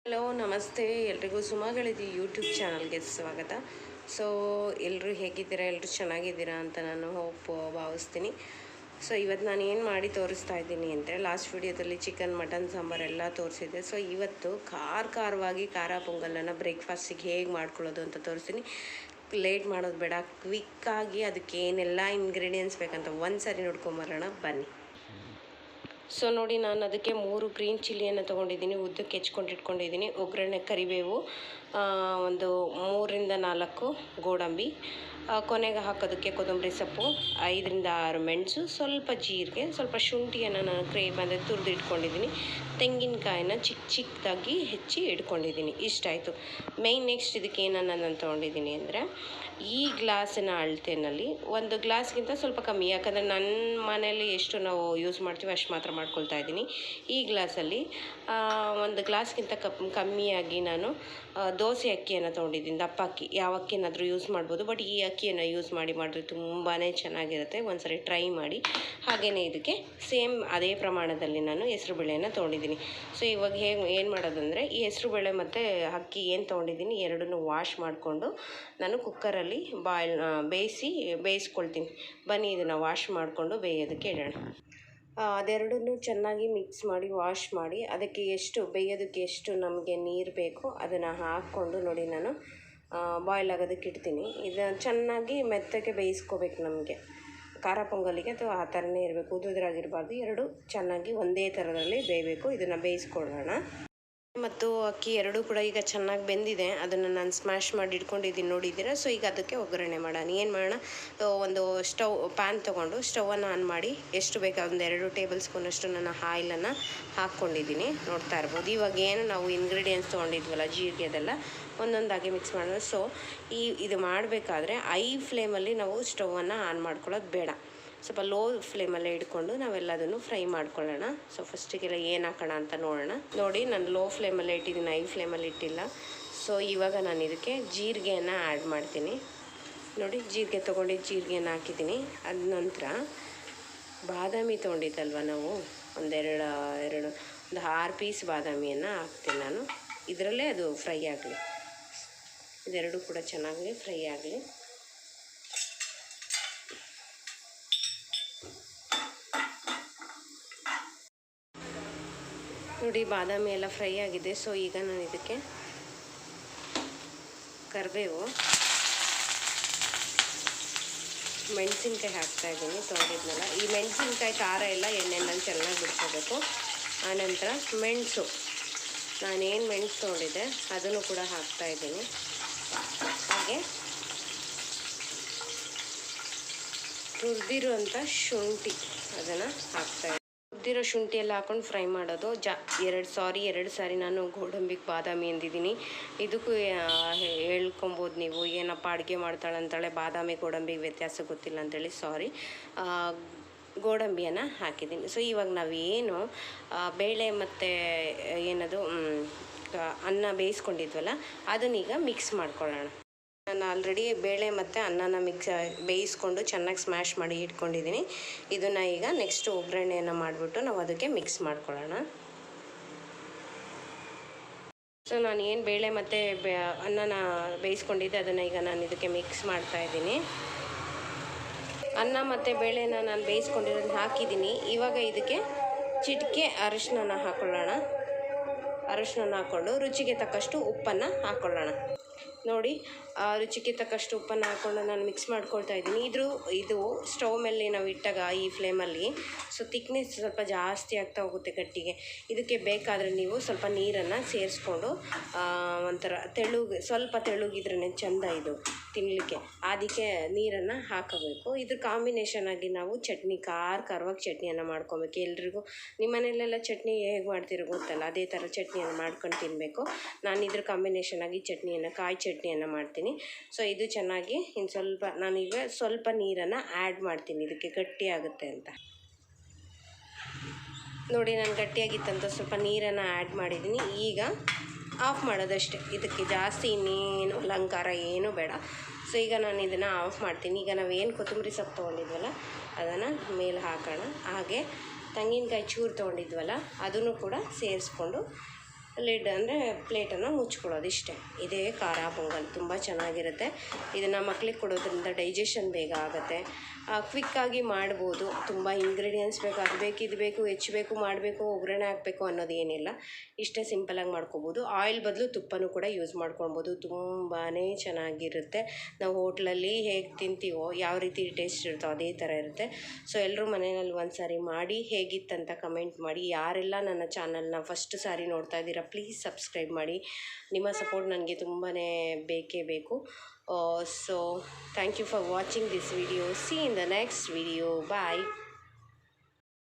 Hello ನಮಸ್ತೆ ಎಲ್ರಿಗೂ ಸುಮಗಳಿದಿ YouTube ಚಾನಲ್ಗೆ ಸ್ವಾಗತ. ಸೊ ಎಲ್ಲರೂ ಹೇಗಿದ್ದೀರಾ, ಎಲ್ಲರೂ ಚೆನ್ನಾಗಿದ್ದೀರಾ ಅಂತ ನಾನು ಭಾವಿಸ್ತೀನಿ. ಸೊ ಇವತ್ತು ನಾನು ಏನು ಮಾಡಿ ತೋರಿಸ್ತಾ ಇದ್ದೀನಿ ಅಂದರೆ, ಲಾಸ್ಟ್ ವಿಡಿಯೋದಲ್ಲಿ ಚಿಕನ್ ಮಟನ್ ಸಾಂಬಾರೆಲ್ಲ ತೋರಿಸಿದ್ದೆ. ಸೊ ಇವತ್ತು ಖಾರವಾಗಿ ಖಾರ ಪೊಂಗಲನ್ನು ಬ್ರೇಕ್ಫಾಸ್ಟಿಗೆ ಹೇಗೆ ಮಾಡ್ಕೊಳ್ಳೋದು ಅಂತ ತೋರಿಸ್ತೀನಿ. ಲೇಟ್ ಮಾಡೋದು ಬೇಡ, ಕ್ವಿಕ್ಕಾಗಿ ಅದಕ್ಕೆ ಏನೆಲ್ಲ ಇಂಗ್ರೀಡಿಯೆಂಟ್ಸ್ ಬೇಕಂತ ಒಂದು ಸಾರಿ ನೋಡ್ಕೊಂಬರೋಣ ಬನ್ನಿ. ಸೊ ನೋಡಿ, ನಾನು ಅದಕ್ಕೆ 3 ಗ್ರೀನ್ ಚಿಲ್ಲಿಯನ್ನು ತೊಗೊಂಡಿದ್ದೀನಿ, ಉದ್ದಕ್ಕೆ ಹೆಚ್ಕೊಂಡು ಇಟ್ಕೊಂಡಿದ್ದೀನಿ. ಒಗ್ಗರಣೆ ಕರಿಬೇವು, ಒಂದು 3ರಿಂದ 4 ಗೋಡಂಬಿ, ಕೊನೆಗೆ ಹಾಕೋದಕ್ಕೆ ಕೊತ್ತಂಬರಿ ಸೊಪ್ಪು, 5ರಿಂದ 6 ಮೆಣಸು, ಸ್ವಲ್ಪ ಜೀರಿಗೆ, ಸ್ವಲ್ಪ ಶುಂಠಿಯನ್ನು ನಾನು ಅಂದರೆ ತುರಿದು ಇಟ್ಕೊಂಡಿದ್ದೀನಿ. ತೆಂಗಿನಕಾಯಿನ ಚಿಕ್ಕದಾಗಿ ಹೆಚ್ಚಿ ಇಟ್ಕೊಂಡಿದ್ದೀನಿ. ಇಷ್ಟಾಯಿತು. ನೆಕ್ಸ್ಟ್ ಇದಕ್ಕೆ ಏನನ್ನು ನಾನು ತೊಗೊಂಡಿದ್ದೀನಿ ಅಂದರೆ, ಈ ಗ್ಲಾಸಿನ ಅಳತೆಯಲ್ಲಿ 1 ಗ್ಲಾಸ್ಗಿಂತ ಸ್ವಲ್ಪ ಕಮ್ಮಿ, ಯಾಕಂದರೆ ನನ್ನ ಮನೆಯಲ್ಲಿ ಎಷ್ಟು ನಾವು ಯೂಸ್ ಮಾಡ್ತೀವಿ ಅಷ್ಟು ಮಾತ್ರ ಮಾಡ್ಕೊಳ್ತಾ ಇದ್ದೀನಿ. ಈ ಗ್ಲಾಸಲ್ಲಿ 1 ಗ್ಲಾಸ್ಗಿಂತ ಕಮ್ಮಿಯಾಗಿ ನಾನು ದೋಸೆ ಅಕ್ಕಿಯನ್ನು ತೊಗೊಂಡಿದ್ದೀನಿ. ದಪ್ಪ ಅಕ್ಕಿ, ಯಾವ ಅಕ್ಕಿನಾದರೂ ಯೂಸ್ ಮಾಡ್ಬೋದು, ಬಟ್ ಈ ಅಕ್ಕಿಯನ್ನು ಯೂಸ್ ಮಾಡಿದ್ರೆ ತುಂಬಾ ಚೆನ್ನಾಗಿರುತ್ತೆ. ಒಂದ್ಸರಿ ಟ್ರೈ ಮಾಡಿ. ಹಾಗೆಯೇ ಇದಕ್ಕೆ ಸೇಮ್ ಅದೇ ಪ್ರಮಾಣದಲ್ಲಿ ನಾನು ಹೆಸರುಬೇಳೆಯನ್ನು ತೊಗೊಂಡಿದ್ದೀನಿ. ಸೊ ಇವಾಗ ಏನು ಮಾಡೋದಂದರೆ, ಈ ಹೆಸರುಬೇಳೆ ಮತ್ತು ಅಕ್ಕಿ ಏನು ತೊಗೊಂಡಿದ್ದೀನಿ ಎರಡನ್ನೂ ವಾಶ್ ಮಾಡಿಕೊಂಡು ನಾನು ಕುಕ್ಕರಲ್ಲಿ ಬೇಯಿಸ್ಕೊಳ್ತೀನಿ. ಬನ್ನಿ, ಇದನ್ನು ವಾಶ್ ಮಾಡಿಕೊಂಡು ಬೇಯೋದಕ್ಕೆ ಇಡೋಣ. ಅದೆರಡನ್ನೂ ಚೆನ್ನಾಗಿ ಮಿಕ್ಸ್ ಮಾಡಿ ವಾಶ್ ಮಾಡಿ, ಅದಕ್ಕೆ ಬೇಯೋದಕ್ಕೆ ಎಷ್ಟು ನಮಗೆ ನೀರು ಬೇಕೋ ಅದನ್ನು ಹಾಕ್ಕೊಂಡು ನೋಡಿ ನಾನು ಬಾಯ್ಲ್ ಆಗೋದಕ್ಕೆ ಇಡ್ತೀನಿ. ಇದನ್ನು ಚೆನ್ನಾಗಿ ಮೆತ್ತಗೆ ಬೇಯಿಸ್ಕೋಬೇಕು. ನಮಗೆ ಖಾರ ಪೊಂಗಲಿಗೆ ಅಥವಾ ಆ ಥರನೇ ಇರಬೇಕು, ಉದುರಾಗಿರಬಾರ್ದು. ಎರಡು ಚೆನ್ನಾಗಿ ಒಂದೇ ಥರದಲ್ಲಿ ಬೇಯಬೇಕು. ಇದನ್ನು ಬೇಯಿಸ್ಕೊಳ್ಳೋಣ. ಮತ್ತು ಅಕ್ಕಿ ಎರಡೂ ಕೂಡ ಈಗ ಚೆನ್ನಾಗಿ ಬೆಂದಿದೆ. ಅದನ್ನು ನಾನು ಸ್ಮ್ಯಾಶ್ ಮಾಡಿ ಇಟ್ಕೊಂಡಿದ್ದೀನಿ, ನೋಡಿದ್ದೀರಾ. ಸೊ ಈಗ ಅದಕ್ಕೆ ಒಗ್ಗರಣೆ ಮಾಡೋಣ. ಏನು ಮಾಡೋಣ, ಒಂದು ಪ್ಯಾನ್ ತೊಗೊಂಡು ಸ್ಟವನ್ನು ಆನ್ ಮಾಡಿ, ಎಷ್ಟು ಬೇಕು ಒಂದು 2 ಟೇಬಲ್ ಸ್ಪೂನಷ್ಟು ನಾನು ಆಯಿಲನ್ನು ಹಾಕ್ಕೊಂಡಿದ್ದೀನಿ, ನೋಡ್ತಾ ಇರ್ಬೋದು. ಇವಾಗ ಏನು ನಾವು ಇಂಗ್ರೀಡಿಯೆಂಟ್ಸ್ ತೊಗೊಂಡಿದ್ವಲ್ಲ, ಜೀರಿಗೆ ಅದೆಲ್ಲ ಒಂದೊಂದಾಗಿ ಮಿಕ್ಸ್ ಮಾಡೋಣ. ಸೊ ಇದು ಮಾಡಬೇಕಾದ್ರೆ ಐ ಫ್ಲೇಮಲ್ಲಿ ನಾವು ಸ್ಟವನ್ನು ಆನ್ ಮಾಡ್ಕೊಳ್ಳೋದು ಬೇಡ, ಸ್ವಲ್ಪ ಲೋ ಫ್ಲೇಮಲ್ಲೇ ಇಟ್ಕೊಂಡು ನಾವೆಲ್ಲದನ್ನು ಫ್ರೈ ಮಾಡ್ಕೊಳ್ಳೋಣ. ಸೊ ಫಸ್ಟಿಗೆಲ್ಲ ಏನು ಹಾಕೋಣ ಅಂತ ನೋಡೋಣ. ನೋಡಿ, ನಾನು ಲೋ ಫ್ಲೇಮಲ್ಲೇ ಇಟ್ಟಿದ್ದೀನಿ, ಐ ಫ್ಲೇಮಲ್ಲಿ ಇಟ್ಟಿಲ್ಲ. ಸೊ ಇವಾಗ ನಾನು ಇದಕ್ಕೆ ಜೀರಿಗೆಯನ್ನು ಆ್ಯಡ್ ಮಾಡ್ತೀನಿ. ನೋಡಿ, ಜೀರಿಗೆ ತೊಗೊಂಡಿದ್ದು ಜೀರಿಗೆಯನ್ನು ಹಾಕಿದ್ದೀನಿ. ಅದ ನಂತರ ಬಾದಾಮಿ ತೊಗೊಂಡಿದ್ದಲ್ವ ನಾವು, ಒಂದು 6 ಪೀಸ್ ಬಾದಾಮಿಯನ್ನು ಹಾಕ್ತೀನಿ ನಾನು. ಇದರಲ್ಲೇ ಅದು ಫ್ರೈ ಆಗಲಿ, ಇದೆರಡು ಕೂಡ ಚೆನ್ನಾಗಿ ಫ್ರೈ ಆಗಲಿ. ನೋಡಿ, ಬಾದಾಮಿ ಎಲ್ಲ ಫ್ರೈ ಆಗಿದೆ. ಸೊ ಈಗ ನಾನು ಇದಕ್ಕೆ ಕರಿಬೇವು, ಮೆಣಸಿನ್ಕಾಯಿ ಹಾಕ್ತಾಯಿದ್ದೀನಿ ತೊಗೊಂಡಿದ್ನಲ್ಲ. ಈ ಮೆಣಸಿನ್ಕಾಯಿ ಖಾರ ಎಲ್ಲ ಎಣ್ಣೆನಲ್ಲಿ ಚೆನ್ನಾಗಿ ಬಿಡ್ಕೋಬೇಕು. ಆನಂತರ ಮೆಣಸು, ನಾನೇನು ಮೆಣಸು ತೊಗೊಂಡಿದ್ದೆ ಅದನ್ನು ಕೂಡ ಹಾಕ್ತಾಯಿದ್ದೀನಿ. ಹಾಗೆ ಹುರಿದಿರುವಂಥ ಶುಂಠಿ ಅದನ್ನು ಹಾಕ್ತಾಯಿದ್ದೀನಿ. ಹುರಿದಿರೋ ಶುಂಠಿ ಎಲ್ಲ ಹಾಕೊಂಡು ಫ್ರೈ ಮಾಡೋದು. 2 ಸಾರಿ ನಾನು ಗೋಡಂಬಿಗೆ ಬಾದಾಮಿ ಅಂದಿದ್ದೀನಿ. ಇದಕ್ಕೂ ಹೇಳ್ಕೊಬೋದು ನೀವು, ಏನಪ್ಪ ಅಡುಗೆ ಮಾಡ್ತಾಳೆ ಬಾದಾಮಿ ಗೋಡಂಬಿಗೆ ವ್ಯತ್ಯಾಸ ಗೊತ್ತಿಲ್ಲ ಅಂತೇಳಿ. ಸಾರಿ, ಗೋಡಂಬಿಯನ್ನು ಹಾಕಿದ್ದೀನಿ. ಸೊ ಇವಾಗ ನಾವೇನು ಬೇಳೆ ಮತ್ತು ಏನದು ಅನ್ನ ಬೇಯಿಸ್ಕೊಂಡಿದ್ವಲ್ಲ ಅದನ್ನೀಗ ಮಿಕ್ಸ್ ಮಾಡ್ಕೊಳ್ಳೋಣ. ನಾನು ಆಲ್ರೆಡಿ ಬೇಳೆ ಮತ್ತು ಅನ್ನನ ಬೇಯಿಸ್ಕೊಂಡು ಚೆನ್ನಾಗಿ ಸ್ಮ್ಯಾಶ್ ಮಾಡಿ ಇಟ್ಕೊಂಡಿದ್ದೀನಿ. ಇದನ್ನು ಈಗ ನೆಕ್ಸ್ಟ್ ಒಗ್ಗರಣೆಯನ್ನು ಮಾಡಿಬಿಟ್ಟು ನಾವು ಅದಕ್ಕೆ ಮಿಕ್ಸ್ ಮಾಡ್ಕೊಳ್ಳೋಣ. ಸೊ ನಾನು ಏನು ಬೇಳೆ ಮತ್ತು ಅನ್ನನ ಬೇಯಿಸ್ಕೊಂಡಿದ್ದೆ ಅದನ್ನು ಈಗ ನಾನು ಇದಕ್ಕೆ ಮಿಕ್ಸ್ ಮಾಡ್ತಾಯಿದ್ದೀನಿ. ಅನ್ನ ಮತ್ತು ಬೇಳೆನ ನಾನು ಬೇಯಿಸ್ಕೊಂಡಿರೋದನ್ನ ಹಾಕಿದ್ದೀನಿ. ಇವಾಗ ಇದಕ್ಕೆ ಚಿಟಿಕೆ ಅರಿಶಿನ ಹಾಕ್ಕೊಳ್ಳೋಣ. ಅರಿಶಿನ ಹಾಕ್ಕೊಂಡು ರುಚಿಗೆ ತಕ್ಕಷ್ಟು ಉಪ್ಪನ್ನು ಹಾಕ್ಕೊಳ್ಳೋಣ. ನೋಡಿ, ರುಚಿಗೆ ತಕ್ಕಷ್ಟು ಉಪ್ಪನ್ನು ಹಾಕ್ಕೊಂಡು ನಾನು ಮಿಕ್ಸ್ ಮಾಡ್ಕೊಳ್ತಾ ಇದ್ದೀನಿ. ಇದು ಸ್ಟವ್ ಮೇಲೆ ನಾವು ಇಟ್ಟಾಗ ಈ ಫ್ಲೇಮಲ್ಲಿ ಸೊ ತಿಕ್ನೆಸ್ ಸ್ವಲ್ಪ ಜಾಸ್ತಿ ಆಗ್ತಾ ಹೋಗುತ್ತೆ ಗಟ್ಟಿಗೆ. ಇದಕ್ಕೆ ಬೇಕಾದರೆ ನೀವು ಸ್ವಲ್ಪ ನೀರನ್ನು ಸೇರಿಸ್ಕೊಂಡು ಒಂಥರ ಸ್ವಲ್ಪ ತೆಳುಗಿದ್ರೇ ಚೆಂದ ಇದು ತಿನ್ನಲಿಕ್ಕೆ, ಅದಕ್ಕೆ ನೀರನ್ನು ಹಾಕಬೇಕು. ಇದ್ರ ಕಾಂಬಿನೇಷನ್ ಆಗಿ ನಾವು ಚಟ್ನಿ, ಖಾರವಾಗಿ ಚಟ್ನಿಯನ್ನು ಮಾಡ್ಕೊಬೇಕು. ಎಲ್ರಿಗೂ ನಿಮ್ಮ ಮನೆಯಲ್ಲೆಲ್ಲ ಚಟ್ನಿ ಹೇಗೆ ಮಾಡ್ತಿರೋ ಗೊತ್ತಲ್ಲ, ಅದೇ ಥರ ಚಟ್ನಿಯನ್ನು ಮಾಡ್ಕೊಂಡು ತಿನ್ನಬೇಕು. ನಾನು ಇದ್ರ ಕಾಂಬಿನೇಷನ್ ಆಗಿ ಕಾಯಿ ಚಟ್ನಿಯನ್ನು ಮಾಡ್ತೀನಿ. ಸೊ ಇದು ಚೆನ್ನಾಗಿ ನಾನೀಗ ಸ್ವಲ್ಪ ನೀರನ್ನು ಆ್ಯಡ್ ಮಾಡ್ತೀನಿ, ಇದಕ್ಕೆ ಗಟ್ಟಿ ಆಗುತ್ತೆ ಅಂತ. ನೋಡಿ, ನಾನು ಗಟ್ಟಿಯಾಗಿತ್ತಂತ ಸ್ವಲ್ಪ ನೀರನ್ನು ಆ್ಯಡ್ ಮಾಡಿದ್ದೀನಿ. ಈಗ ಆಫ್ ಮಾಡೋದಷ್ಟೇ, ಇದಕ್ಕೆ ಜಾಸ್ತಿ ಇನ್ನೇನು ಅಲಂಕಾರ ಏನೂ ಬೇಡ. ಸೊ ಈಗ ನಾನು ಇದನ್ನು ಆಫ್ ಮಾಡ್ತೀನಿ. ಈಗ ನಾವೇನು ಕೊತ್ತಂಬರಿ ಸೊಪ್ಪು ತೊಗೊಂಡಿದ್ವಲ್ಲ ಅದನ್ನು ಮೇಲೆ ಹಾಕೋಣ. ಹಾಗೆ ತೆಂಗಿನಕಾಯಿ ಚೂರು ತೊಗೊಂಡಿದ್ವಲ್ಲ ಅದನ್ನು ಕೂಡ ಸೇರಿಸ್ಕೊಂಡು ಲಿಡ್ ಅಂದರೆ ಪ್ಲೇಟನ್ನು ಮುಚ್ಕೊಳ್ಳೋದು ಇಷ್ಟೇ. ಇದೇ ಖಾರ ಪೊಂಗಲ್ ತುಂಬ ಚೆನ್ನಾಗಿರುತ್ತೆ. ಇದನ್ನು ಮಕ್ಳಿಗೆ ಕೊಡೋದ್ರಿಂದ ಡೈಜೆಷನ್ ಬೇಗ ಆಗುತ್ತೆ. ಕ್ವಿಕ್ಕಾಗಿ ಮಾಡ್ಬೋದು. ತುಂಬ ಇಂಗ್ರೀಡಿಯೆಂಟ್ಸ್ ಬೇಕು, ಅದು ಬೇಕು ಇದು ಬೇಕು ಹೆಚ್ಚಬೇಕು ಮಾಡಬೇಕು ಒಗ್ಗರಣೆ ಹಾಕಬೇಕು ಅನ್ನೋದು ಏನಿಲ್ಲ. ಇಷ್ಟೇ ಸಿಂಪಲಾಗಿ ಮಾಡ್ಕೊಬೋದು. ಆಯಿಲ್ ಬದಲು ತುಪ್ಪನೂ ಕೂಡ ಯೂಸ್ ಮಾಡ್ಕೊಳ್ಬೋದು. ತುಂಬಾ ಚೆನ್ನಾಗಿರುತ್ತೆ. ನಾವು ಹೋಟ್ಲಲ್ಲಿ ಹೇಗೆ ತಿಂತೀವೋ ಯಾವ ರೀತಿ ಟೇಸ್ಟ್ ಇರುತ್ತೋ ಅದೇ ಥರ ಇರುತ್ತೆ. ಸೊ ಎಲ್ಲರೂ ಮನೆಯಲ್ಲಿ ಒಂದು ಸಾರಿ ಮಾಡಿ ಹೇಗಿತ್ತಂತ ಕಮೆಂಟ್ ಮಾಡಿ. ಯಾರೆಲ್ಲ ನನ್ನ ಚಾನಲ್ನ ಫಸ್ಟ್ ಸಾರಿ ನೋಡ್ತಾ ಇದ್ದೀರಾ ಪ್ಲೀಸ್ ಸಬ್ಸ್ಕ್ರೈಬ್ ಮಾಡಿ. ನಿಮ್ಮ ಸಪೋರ್ಟ್ ನನಗೆ ತುಂಬಾ ಬೇಕೇ ಬೇಕು. So thank you for watching this video. See you in the next video. Bye.